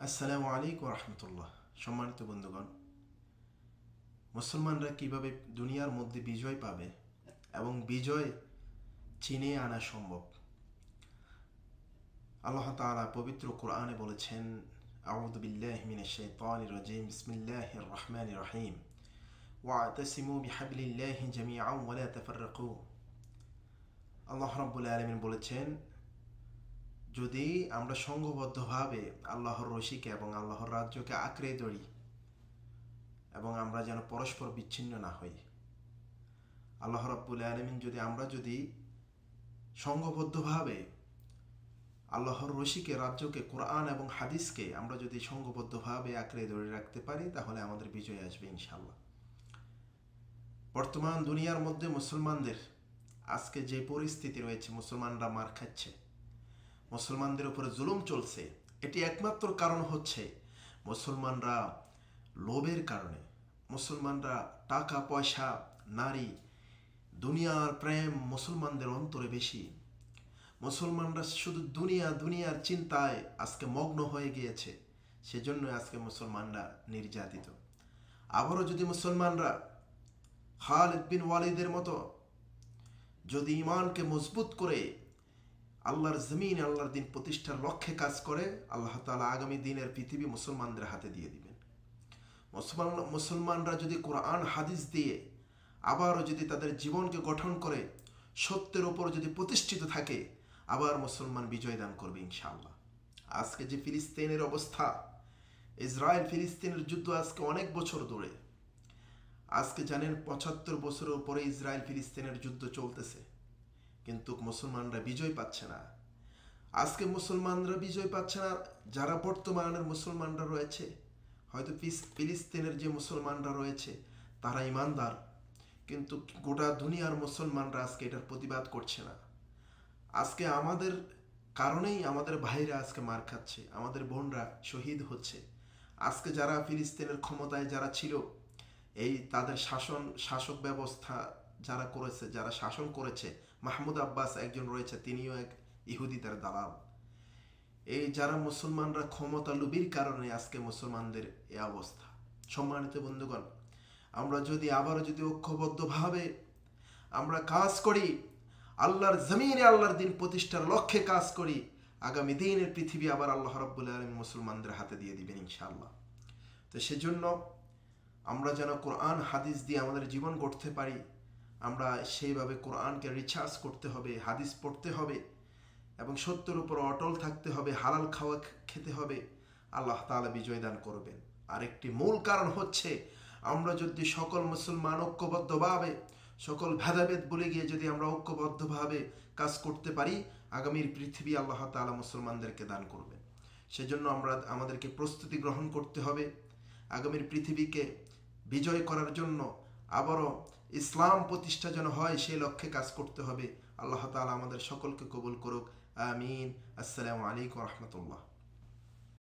আসসালামু আলাইকুম রহমতুল্লাহ। সম্মানিত বন্ধুগণ, মুসলমানরা কিভাবে দুনিয়ার মধ্যে বিজয় পাবে এবং বিজয় চিনিয়ে আনা সম্ভব, আল্লাহ তাআলা পবিত্র কোরআনে বলেছেন, আউযু বিল্লাহি মিনাশ শাইতানির রাজিম, বিসমিল্লাহির রহমানির রহিম, ওয়া'তাসিমু বিহাবলিল্লাহি জামিআন ওয়া লা তাফাররাকু। আল্লাহ রাব্বুল আলামিন বলেছেন, যদি আমরা সংঘবদ্ধভাবে আল্লাহর রশিকে এবং আল্লাহর রাজ্যকে আঁকড়ে ধরি এবং আমরা যেন পরস্পর বিচ্ছিন্ন না হই। আল্লাহ রাব্বুল আলামিন আমরা যদি সংঘবদ্ধভাবে আল্লাহর রশিকে, রাজ্যকে, কোরআন এবং হাদিসকে আমরা যদি সংঘবদ্ধভাবে আঁকড়ে ধরে রাখতে পারি, তাহলে আমাদের বিজয় আসবে ইনশাআল্লাহ। বর্তমান দুনিয়ার মধ্যে মুসলমানদের আজকে যে পরিস্থিতি রয়েছে, মুসলমানরা মার খাচ্ছে, মুসলমানদের উপরে জুলুম চলছে, এটি একমাত্র কারণ হচ্ছে মুসলমানরা লোভের কারণে। মুসলমানরা টাকা পয়সা, নারী, দুনিয়ার প্রেম মুসলমানদের অন্তরে বেশি। মুসলমানরা শুধু দুনিয়ার চিন্তায় আজকে মগ্ন হয়ে গিয়েছে, সেজন্য আজকে মুসলমানরা নির্যাতিত। আবারও যদি মুসলমানরা খালিদ বিন ওয়ালিদের মতো যদি ঈমানকে মজবুত করে আল্লাহর জমিন, আল্লাহর দিন প্রতিষ্ঠার লক্ষ্যে কাজ করে, আল্লাহ তাআলা আগামী দিনের পৃথিবী মুসলমানদের হাতে দিয়ে দিবেন। মুসলমানরা যদি কোরআন হাদিস দিয়ে আবারও যদি তাদের জীবনকে গঠন করে সত্যের উপর যদি প্রতিষ্ঠিত থাকে, আবার মুসলমান বিজয় দান করবে ইনশাআল্লাহ। আজকে যে ফিলিস্তিনের অবস্থা, ইসরায়েল ফিলিস্তিনের যুদ্ধ আজকে অনেক বছর ধরে, আজকে জানেন ৭৫ বছরের উপরে ইসরায়েল ফিলিস্তিনের যুদ্ধ চলতেছে, কিন্তু মুসলমানরা বিজয় পাচ্ছে না। আজকে মুসলমানরা বিজয় পাচ্ছে না। যারা বর্তমানের মুসলমানরা রয়েছে, হয়তো ফিলিস্তিনের যে মুসলমানরা রয়েছে তারা ইমানদার, কিন্তু গোটা দুনিয়ার মুসলমানরা আজকে এটার প্রতিবাদ করছে না। আজকে আমাদের কারণেই আমাদের ভাইরা আজকে মার খাচ্ছে, আমাদের বোনরা শহীদ হচ্ছে। আজকে যারা ফিলিস্তিনের ক্ষমতায় যারা ছিল, এই তাদের শাসক ব্যবস্থা যারা করেছে, যারা শাসন করেছে, মাহমুদ আব্বাস একজন রয়েছে, তিনিও এক ইহুদিদের দালাল। এই যারা মুসলমানরা ক্ষমতা লোভীর কারণে আজকে মুসলমানদের এই অবস্থা। সম্মানিত বন্ধুগণ, আমরা যদি আবারও যদি ঐক্যবদ্ধভাবে আমরা কাজ করি, আল্লাহর জমিনে আল্লাহর দিন প্রতিষ্ঠার লক্ষ্যে কাজ করি, আগামী দিনের পৃথিবী আবার আল্লাহ রাব্বুল আলামিন মুসলমানদের হাতে দিয়ে দিবেন ইনশাআল্লাহ। তো সেজন্য আমরা যেন কোরআন হাদিস দিয়ে আমাদের জীবন গড়তে পারি, আমরা সেইভাবে কোরআনকে রিসার্চ করতে হবে, হাদিস পড়তে হবে এবং সত্যের উপর অটল থাকতে হবে, হালাল খাওয়া খেতে হবে। আল্লাহ তাআলা বিজয় দান করবেন। আরেকটি মূল কারণ হচ্ছে, আমরা যদি সকল মুসলমান ঐক্যবদ্ধভাবে, সকল ভেদাভেদ ভুলে গিয়ে যদি আমরা ঐক্যবদ্ধভাবে কাজ করতে পারি, আগামীর পৃথিবী আল্লাহ তাআলা মুসলমানদেরকে দান করবেন। সেজন্য আমাদেরকে প্রস্তুতি গ্রহণ করতে হবে। আগামীর পৃথিবীকে বিজয় করার জন্য আবারও ইসলাম প্রতিষ্ঠা যেন হয়, সেই লক্ষ্যে কাজ করতে হবে। আল্লাহ তাআলা আমাদের সকলকে কবুল করুক। আমিন। আসসালামু আলাইকুম রহমতুল্লাহ।